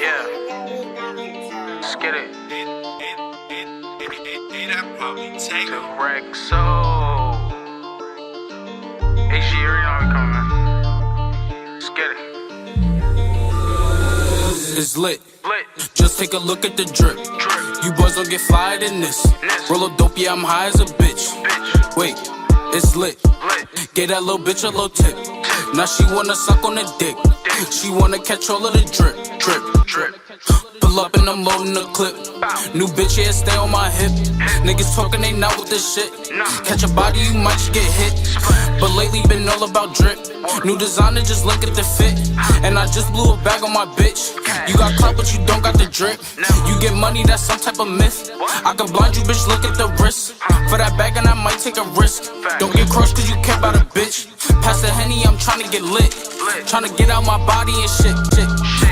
Yeah. Let's get it. The Rexo. Hey, she already know we coming. Let's get it. It's lit. Just take a look at the drip. You boys don't get fired in this. Roll a dope, yeah, I'm high as a bitch. Wait, it's lit. Gave that little bitch a little tip. Now she wanna suck on the dick. She wanna catch all of the drip. Pull up and I'm loading the clip. New bitch, yeah, stay on my hip. Niggas talking, they not with this shit. Catch a body, you might just get hit. But lately been all about drip. New designer, just look at the fit. And I just blew a bag on my bitch. You got clout, but you don't got the drip. You get money, that's some type of myth. I can blind you, bitch, look at the wrist. For that bag, and I might take a risk. Don't get crushed, cause you care about a bitch. Pass the Henny, I'm tryna get lit. Tryna get out my body and shit.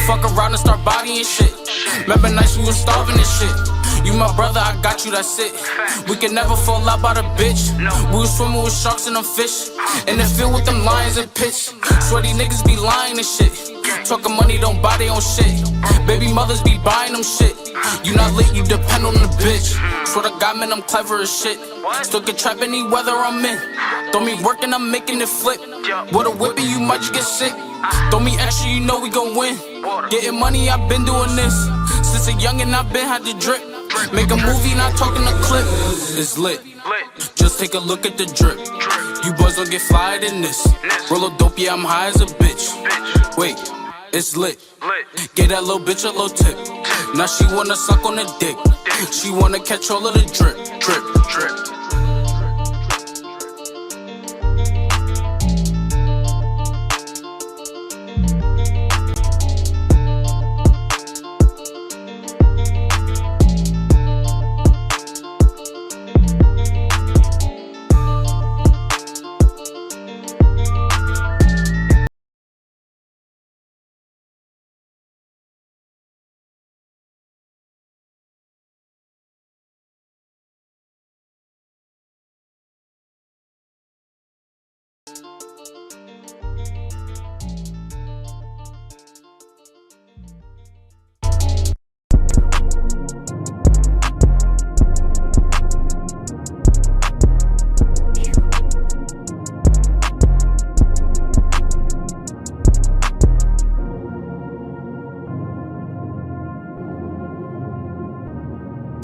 Fuck around and start bodying shit. Remember nights we was starving and shit. You my brother, I got you, that's it. We can never fall out by the bitch. We was swimming with sharks and them fish. In the field with them lions and pitch. Sweaty niggas be lying and shit. Talking money, don't buy their own shit. Baby mothers be buying them shit. You not lit, you depend on the bitch. Swear to God, man, I'm clever as shit. Still can trap any weather I'm in. Throw me working, I'm making it flip. With a whipping, you might just get sick. Throw me extra, you know we gon' win. Getting money, I've been doing this. Since a youngin', I've been had to drip. Make a movie, not talking a clip. It's lit. Just take a look at the drip. You boys don't get fired in this. Roll a dope, yeah, I'm high as a bitch. Wait, it's lit. Gave that little bitch a little tip. Now she wanna suck on the dick. She wanna catch all of the drip.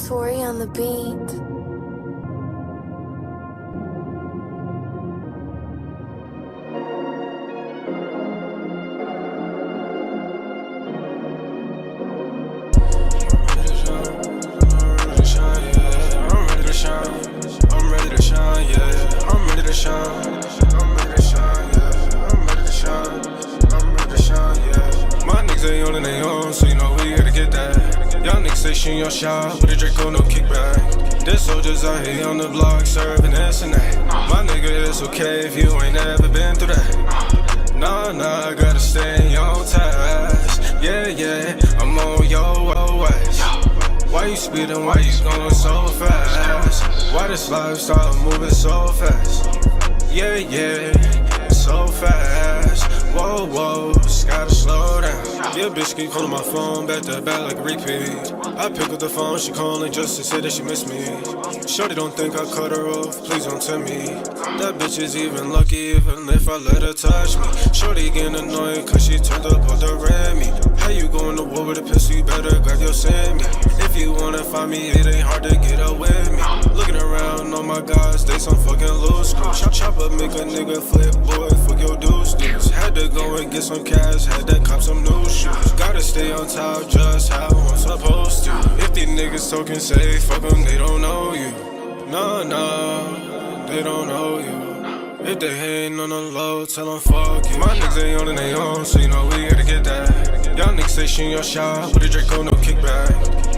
Tori on the beat. Shoot your shot with a Draco, no kickback. There's soldiers out here on the block serving this and that. My nigga, it's okay if you ain't never been through that. Nah, I gotta stay on task. Yeah, I'm on your ass. Why you speeding, why you going so fast? Why this lifestyle moving so fast? Yeah, so fast. Whoa, just gotta slow down. Yeah, bitch keep calling my phone back to back like a repeat. I pick up the phone, she calling just to say that she missed me. Shorty don't think I cut her off, please don't tell me. That bitch is even lucky even if I let her touch me. Shorty getting annoyed cause she turned up on the Remy. How you going to war with a pistol, you better grab your semi. If you wanna find me, it ain't hard to get up with me. Looking around, oh my gosh, they some fucking loose screws. Chop up, make a nigga flip, boy, fuck your deuce. Had to go and get some cash, had to cop some new shoes. Gotta stay on top, just how I'm supposed to. If these niggas talking safe, fuck them, they don't know you. Nah, they don't know you. If they hatin' on the low, tell them fuck you. My niggas ain't on their own, so you know we gotta get that. Y'all niggas say shoot your shot with a Draco, no kickback.